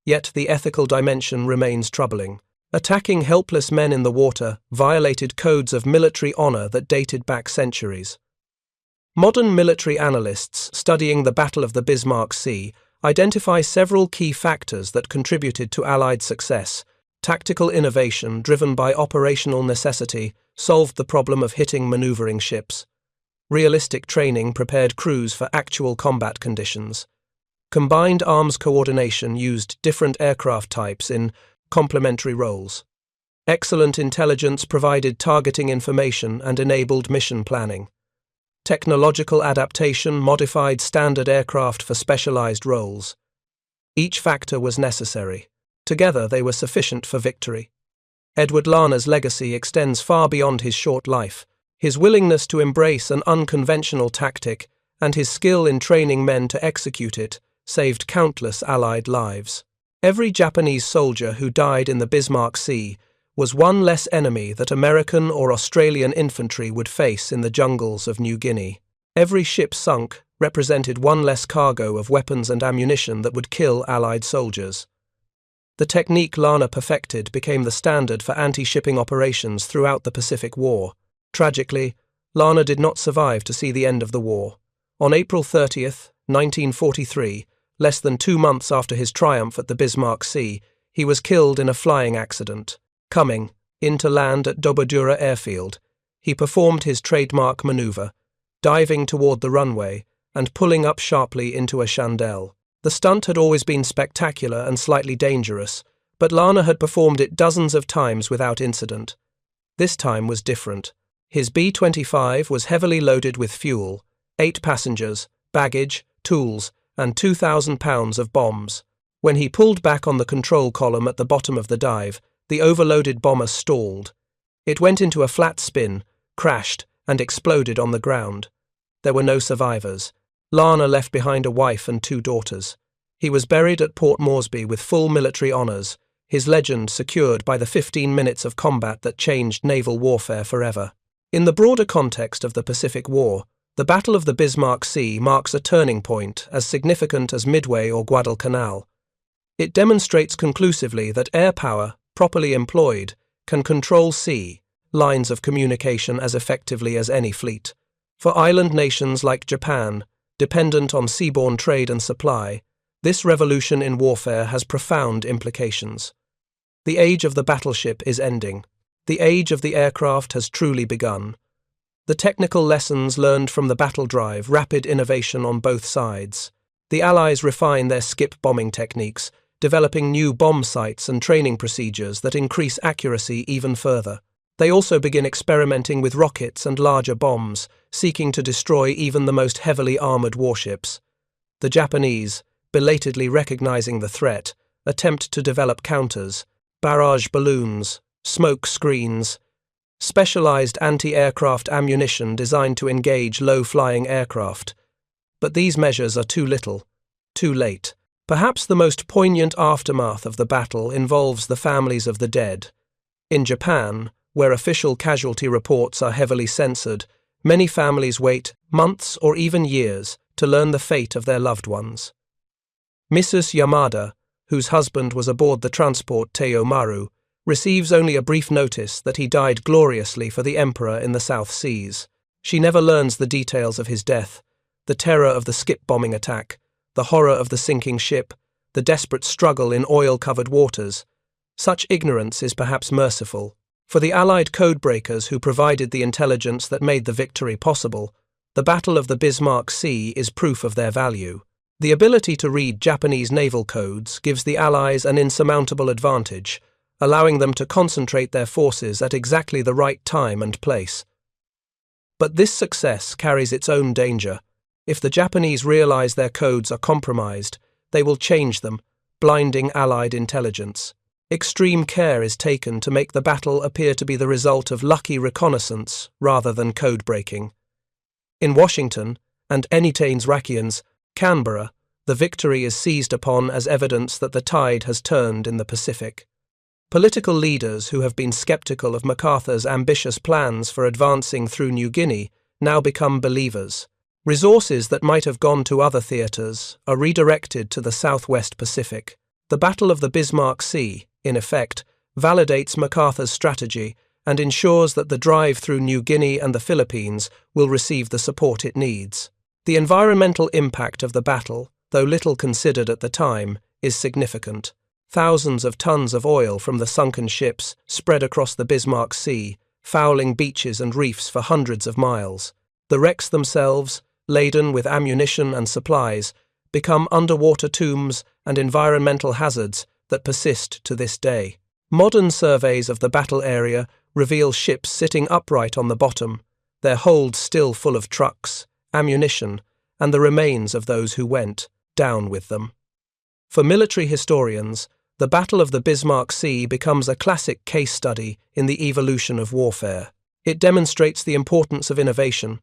Yet the ethical dimension remains troubling. Attacking helpless men in the water violated codes of military honor that dated back centuries. Modern military analysts studying the Battle of the Bismarck Sea identify several key factors that contributed to Allied success. Tactical innovation driven by operational necessity solved the problem of hitting maneuvering ships. Realistic training prepared crews for actual combat conditions. Combined arms coordination used different aircraft types in complementary roles. Excellent intelligence provided targeting information and enabled mission planning. Technological adaptation modified standard aircraft for specialized roles. Each factor was necessary. Together they were sufficient for victory. Edward Larner's legacy extends far beyond his short life. His willingness to embrace an unconventional tactic and his skill in training men to execute it saved countless Allied lives. Every Japanese soldier who died in the Bismarck Sea was one less enemy that American or Australian infantry would face in the jungles of New Guinea. Every ship sunk represented one less cargo of weapons and ammunition that would kill Allied soldiers. The technique Larner perfected became the standard for anti-shipping operations throughout the Pacific War. Tragically, Larner did not survive to see the end of the war. On April 30th, 1943, less than 2 months after his triumph at the Bismarck Sea, he was killed in a flying accident. Coming into land at WWII airfield, he performed his trademark maneuver, diving toward the runway and pulling up sharply into a chandelle. The stunt had always been spectacular and slightly dangerous, but Larner had performed it dozens of times without incident. This time was different. His B-25 was heavily loaded with fuel, 8 passengers, baggage, tools, and 2,000 pounds of bombs. When he pulled back on the control column at the bottom of the dive, the overloaded bomber stalled. It went into a flat spin, crashed, and exploded on the ground. There were no survivors. Lana left behind a wife and 2 daughters. He was buried at Port Moresby with full military honours, his legend secured by the 15 minutes of combat that changed naval warfare forever. In the broader context of the Pacific War, the Battle of the Bismarck Sea marks a turning point as significant as Midway or Guadalcanal. It demonstrates conclusively that air power, properly employed, can control sea lines of communication as effectively as any fleet. For island nations like Japan, dependent on seaborne trade and supply, this revolution in warfare has profound implications. The age of the battleship is ending. The age of the aircraft has truly begun. The technical lessons learned from the battle drive rapid innovation on both sides. The Allies refine their skip bombing techniques, developing new bomb sites and training procedures that increase accuracy even further. They also begin experimenting with rockets and larger bombs, seeking to destroy even the most heavily armoured warships. The Japanese, belatedly recognizing the threat, attempt to develop counters, barrage balloons, smoke screens, specialized anti-aircraft ammunition designed to engage low-flying aircraft. But these measures are too little, too late. Perhaps the most poignant aftermath of the battle involves the families of the dead. In Japan, where official casualty reports are heavily censored, many families wait months or even years to learn the fate of their loved ones. Mrs. Yamada, whose husband was aboard the transport Teo Maru, receives only a brief notice that he died gloriously for the Emperor in the South Seas. She never learns the details of his death, the terror of the skip-bombing attack, the horror of the sinking ship, the desperate struggle in oil-covered waters. Such ignorance is perhaps merciful. For the Allied codebreakers who provided the intelligence that made the victory possible, the Battle of the Bismarck Sea is proof of their value. The ability to read Japanese naval codes gives the Allies an insurmountable advantage, allowing them to concentrate their forces at exactly the right time and place. But this success carries its own danger. If the Japanese realize their codes are compromised, they will change them, blinding Allied intelligence. Extreme care is taken to make the battle appear to be the result of lucky reconnaissance rather than code-breaking. In Washington, and Enitanes-Rakians, Canberra, the victory is seized upon as evidence that the tide has turned in the Pacific. Political leaders who have been skeptical of MacArthur's ambitious plans for advancing through New Guinea now become believers. Resources that might have gone to other theatres are redirected to the Southwest Pacific. The Battle of the Bismarck Sea, in effect, validates MacArthur's strategy and ensures that the drive through New Guinea and the Philippines will receive the support it needs. The environmental impact of the battle, though little considered at the time, is significant. Thousands of tons of oil from the sunken ships spread across the Bismarck Sea, fouling beaches and reefs for hundreds of miles. The wrecks themselves, laden with ammunition and supplies, become underwater tombs and environmental hazards that persist to this day. Modern surveys of the battle area reveal ships sitting upright on the bottom, their holds still full of trucks, ammunition, and the remains of those who went down with them. For military historians, the Battle of the Bismarck Sea becomes a classic case study in the evolution of warfare. It demonstrates the importance of innovation,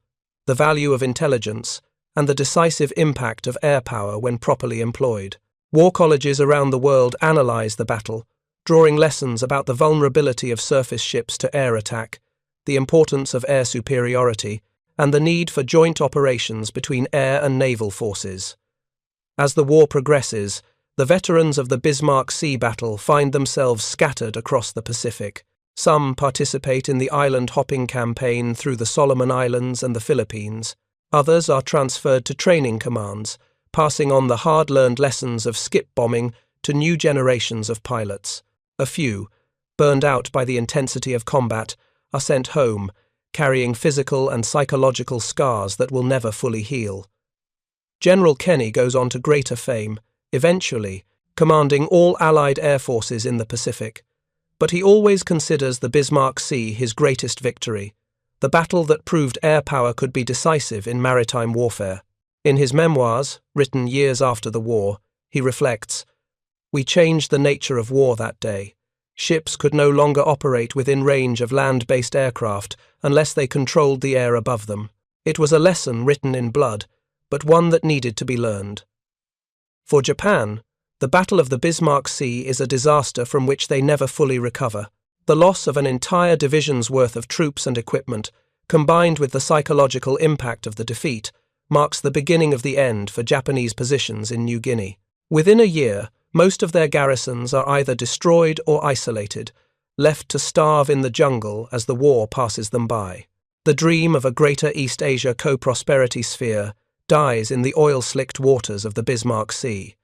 the value of intelligence, and the decisive impact of air power when properly employed. War colleges around the world analyze the battle, drawing lessons about the vulnerability of surface ships to air attack, the importance of air superiority, and the need for joint operations between air and naval forces. As the war progresses, the veterans of the Bismarck Sea battle find themselves scattered across the Pacific. Some participate in the island-hopping campaign through the Solomon Islands and the Philippines. Others are transferred to training commands, passing on the hard-learned lessons of skip bombing to new generations of pilots. A few, burned out by the intensity of combat, are sent home, carrying physical and psychological scars that will never fully heal. General Kenney goes on to greater fame, eventually commanding all Allied air forces in the Pacific. But he always considers the Bismarck Sea his greatest victory, the battle that proved air power could be decisive in maritime warfare. In his memoirs, written years after the war, he reflects, "We changed the nature of war that day. Ships could no longer operate within range of land-based aircraft unless they controlled the air above them. It was a lesson written in blood, but one that needed to be learned. For Japan, the Battle of the Bismarck Sea is a disaster from which they never fully recover. The loss of an entire division's worth of troops and equipment, combined with the psychological impact of the defeat, marks the beginning of the end for Japanese positions in New Guinea. Within a year, most of their garrisons are either destroyed or isolated, left to starve in the jungle as the war passes them by. The dream of a greater East Asia co-prosperity sphere dies in the oil-slicked waters of the Bismarck Sea.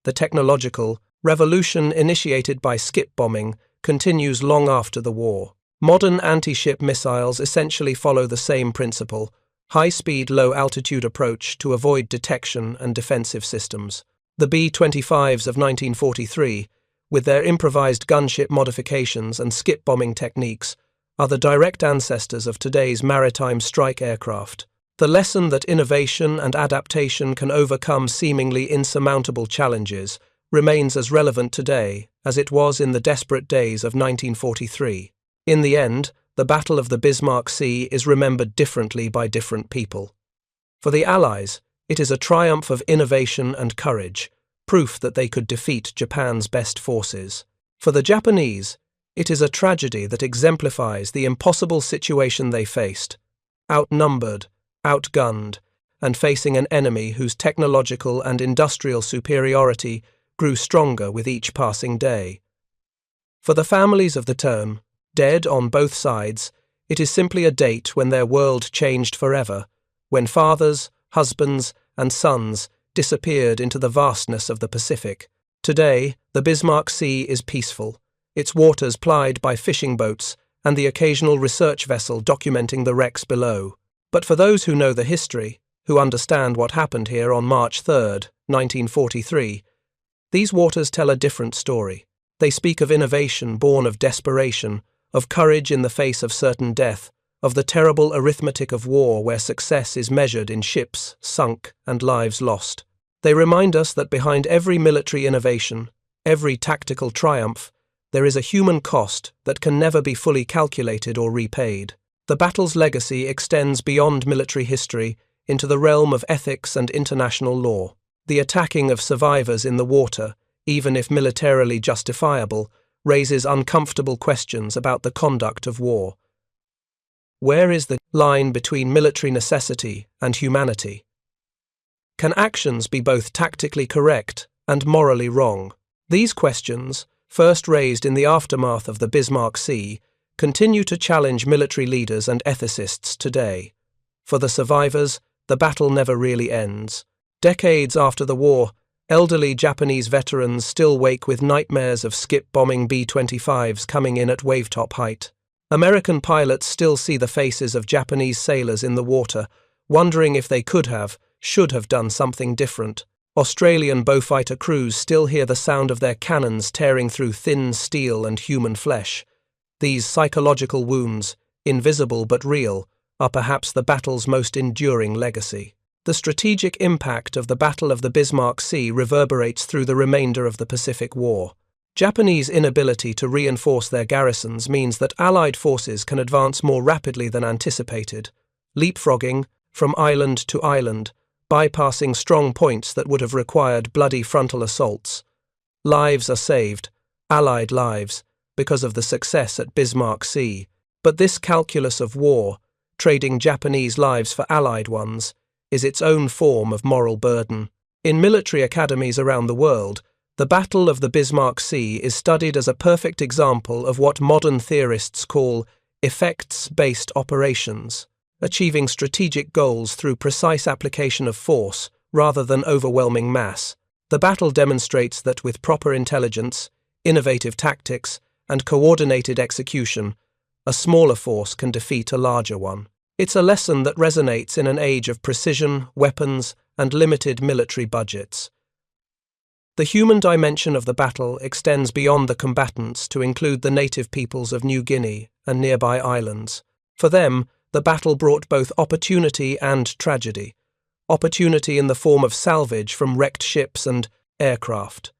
The technological revolution initiated by skip bombing continues long after the war. Modern anti-ship missiles essentially follow the same principle: high-speed, low-altitude approach to avoid detection and defensive systems. The B-25s of 1943, with their improvised gunship modifications and skip bombing techniques, are the direct ancestors of today's maritime strike aircraft. The lesson that innovation and adaptation can overcome seemingly insurmountable challenges remains as relevant today as it was in the desperate days of 1943. In the end, the Battle of the Bismarck Sea is remembered differently by different people. For the Allies, it is a triumph of innovation and courage, proof that they could defeat Japan's best forces. For the Japanese, it is a tragedy that exemplifies the impossible situation they faced: outnumbered, outgunned, and facing an enemy whose technological and industrial superiority grew stronger with each passing day. For the families of the term, dead on both sides, it is simply a date when their world changed forever, when fathers, husbands, and sons disappeared into the vastness of the Pacific. Today, the Bismarck Sea is peaceful, its waters plied by fishing boats and the occasional research vessel documenting the wrecks below. But for those who know the history, who understand what happened here on March 3, 1943, these waters tell a different story. They speak of innovation born of desperation, of courage in the face of certain death, of the terrible arithmetic of war where success is measured in ships sunk and lives lost. They remind us that behind every military innovation, every tactical triumph, there is a human cost that can never be fully calculated or repaid. The battle's legacy extends beyond military history into the realm of ethics and international law. The attacking of survivors in the water, even if militarily justifiable, raises uncomfortable questions about the conduct of war. Where is the line between military necessity and humanity? Can actions be both tactically correct and morally wrong? These questions, first raised in the aftermath of the Bismarck Sea, continue to challenge military leaders and ethicists today. For the survivors, the battle never really ends. Decades after the war, elderly Japanese veterans still wake with nightmares of skip-bombing B-25s coming in at wavetop height. American pilots still see the faces of Japanese sailors in the water, wondering if they should have done something different. Australian Beaufighter crews still hear the sound of their cannons tearing through thin steel and human flesh. These psychological wounds, invisible but real, are perhaps the battle's most enduring legacy. The strategic impact of the Battle of the Bismarck Sea reverberates through the remainder of the Pacific War. Japanese inability to reinforce their garrisons means that Allied forces can advance more rapidly than anticipated, leapfrogging from island to island, bypassing strong points that would have required bloody frontal assaults. Lives are saved, Allied lives, because of the success at Bismarck Sea. But this calculus of war, trading Japanese lives for Allied ones, is its own form of moral burden. In military academies around the world, the Battle of the Bismarck Sea is studied as a perfect example of what modern theorists call effects-based operations, achieving strategic goals through precise application of force rather than overwhelming mass. The battle demonstrates that with proper intelligence, innovative tactics, and coordinated execution, a smaller force can defeat a larger one. It's a lesson that resonates in an age of precision, weapons, and limited military budgets. The human dimension of the battle extends beyond the combatants to include the native peoples of New Guinea and nearby islands. For them, the battle brought both opportunity and tragedy. Opportunity in the form of salvage from wrecked ships and aircraft.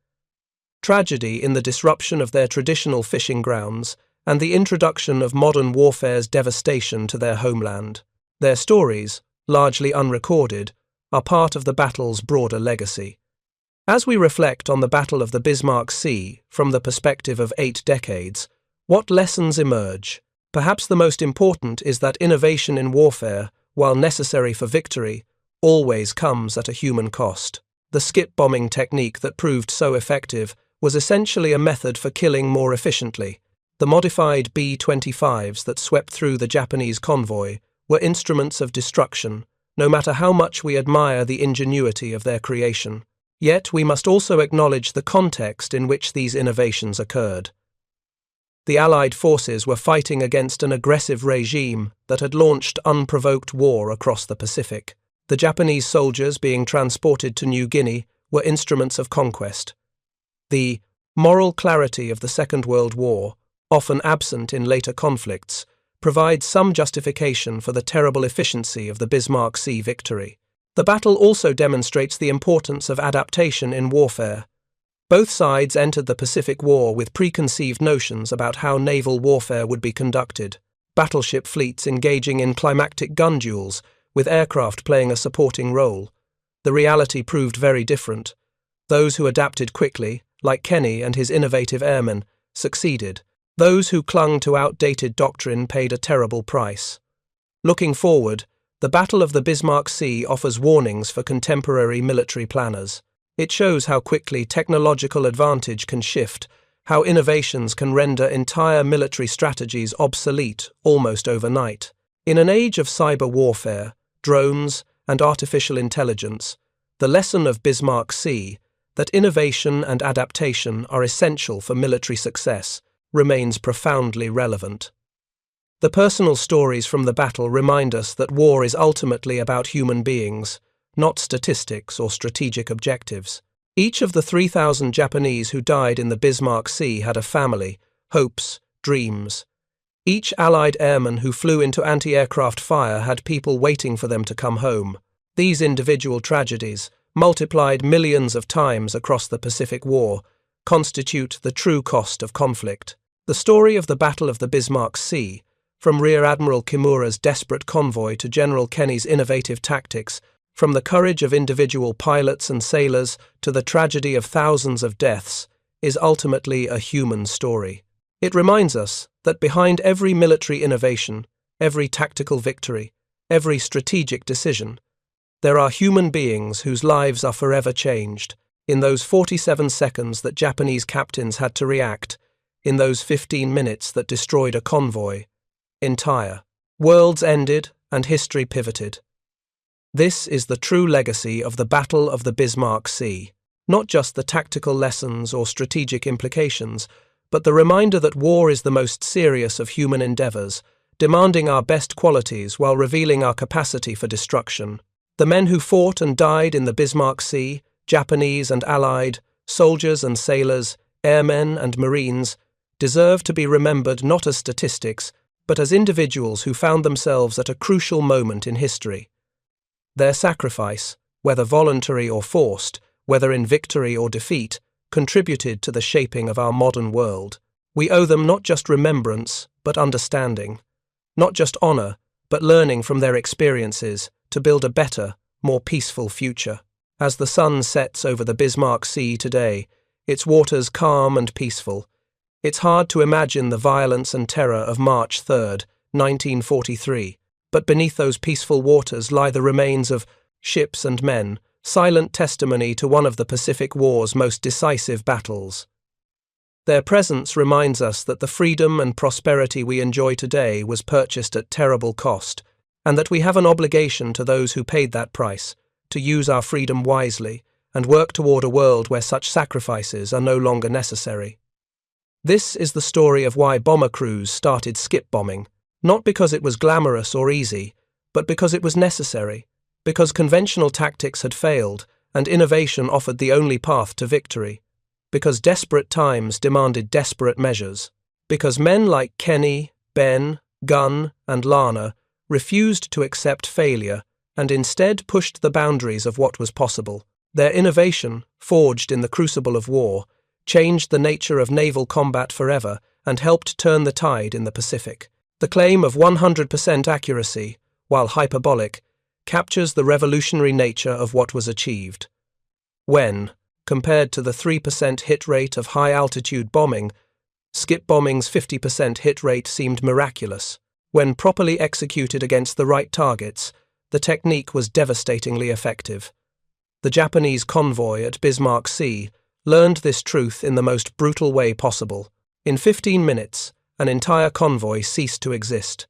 tragedy in the disruption of their traditional fishing grounds, and the introduction of modern warfare's devastation to their homeland. Their stories, largely unrecorded, are part of the battle's broader legacy. As we reflect on the Battle of the Bismarck Sea from the perspective of 8 decades, what lessons emerge? Perhaps the most important is that innovation in warfare, while necessary for victory, always comes at a human cost. The skip bombing technique that proved so effective was essentially a method for killing more efficiently. The modified B-25s that swept through the Japanese convoy were instruments of destruction, no matter how much we admire the ingenuity of their creation. Yet we must also acknowledge the context in which these innovations occurred. The Allied forces were fighting against an aggressive regime that had launched unprovoked war across the Pacific. The Japanese soldiers being transported to New Guinea were instruments of conquest. The moral clarity of the Second World War, often absent in later conflicts, provides some justification for the terrible efficiency of the Bismarck Sea victory. The battle also demonstrates the importance of adaptation in warfare. Both sides entered the Pacific War with preconceived notions about how naval warfare would be conducted, battleship fleets engaging in climactic gun duels, with aircraft playing a supporting role. The reality proved very different. Those who adapted quickly, like Kenney and his innovative airmen, succeeded. Those who clung to outdated doctrine paid a terrible price. Looking forward, the Battle of the Bismarck Sea offers warnings for contemporary military planners. It shows how quickly technological advantage can shift, how innovations can render entire military strategies obsolete almost overnight. In an age of cyber warfare, drones, and artificial intelligence, the lesson of Bismarck Sea, that innovation and adaptation are essential for military success, remains profoundly relevant. The personal stories from the battle remind us that war is ultimately about human beings, not statistics or strategic objectives. Each of the 3,000 Japanese who died in the Bismarck Sea had a family, hopes, dreams. Each Allied airman who flew into anti-aircraft fire had people waiting for them to come home. These individual tragedies, multiplied millions of times across the Pacific War, constitute the true cost of conflict. The story of the Battle of the Bismarck Sea, from Rear Admiral Kimura's desperate convoy to General Kenney's innovative tactics, from the courage of individual pilots and sailors to the tragedy of thousands of deaths, is ultimately a human story. It reminds us that behind every military innovation, every tactical victory, every strategic decision, there are human beings whose lives are forever changed. In those 47 seconds that Japanese captains had to react, in those 15 minutes that destroyed a convoy, entire worlds ended and history pivoted. This is the true legacy of the Battle of the Bismarck Sea, not just the tactical lessons or strategic implications, but the reminder that war is the most serious of human endeavors, demanding our best qualities while revealing our capacity for destruction. The men who fought and died in the Bismarck Sea, Japanese and Allied, soldiers and sailors, airmen and Marines, deserve to be remembered not as statistics, but as individuals who found themselves at a crucial moment in history. Their sacrifice, whether voluntary or forced, whether in victory or defeat, contributed to the shaping of our modern world. We owe them not just remembrance, but understanding, not just honor, but learning from their experiences to build a better, more peaceful future. As the sun sets over the Bismarck Sea today, its waters calm and peaceful, it's hard to imagine the violence and terror of March 3rd, 1943, but beneath those peaceful waters lie the remains of ships and men, silent testimony to one of the Pacific War's most decisive battles. Their presence reminds us that the freedom and prosperity we enjoy today was purchased at terrible cost, and that we have an obligation to those who paid that price, to use our freedom wisely and work toward a world where such sacrifices are no longer necessary. This is the story of why bomber crews started skip bombing, not because it was glamorous or easy, but because it was necessary, because conventional tactics had failed and innovation offered the only path to victory, because desperate times demanded desperate measures, because men like Kenney, Benn, Gunn, and Lana refused to accept failure and instead pushed the boundaries of what was possible. Their innovation, forged in the crucible of war, changed the nature of naval combat forever and helped turn the tide in the Pacific. The claim of 100% accuracy, while hyperbolic, captures the revolutionary nature of what was achieved. When, compared to the 3% hit rate of high-altitude bombing, skip bombing's 50% hit rate seemed miraculous. When properly executed against the right targets, the technique was devastatingly effective. The Japanese convoy at Bismarck Sea learned this truth in the most brutal way possible. In 15 minutes, an entire convoy ceased to exist.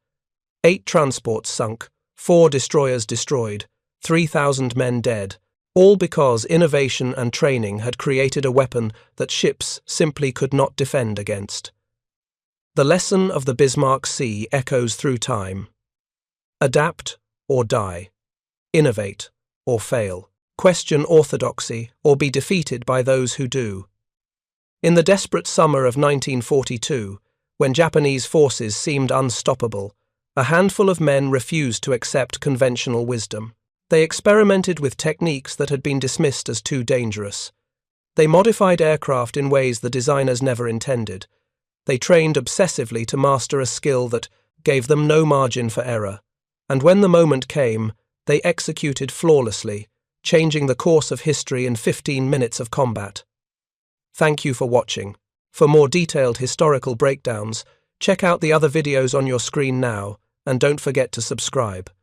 8 transports sunk, 4 destroyers destroyed, 3,000 men dead, all because innovation and training had created a weapon that ships simply could not defend against. The lesson of the Bismarck Sea echoes through time. Adapt or die. Innovate or fail. Question orthodoxy or be defeated by those who do. In the desperate summer of 1942, when Japanese forces seemed unstoppable, a handful of men refused to accept conventional wisdom. They experimented with techniques that had been dismissed as too dangerous. They modified aircraft in ways the designers never intended. They trained obsessively to master a skill that gave them no margin for error. And when the moment came, they executed flawlessly, changing the course of history in 15 minutes of combat. Thank you for watching. For more detailed historical breakdowns, check out the other videos on your screen now, and don't forget to subscribe.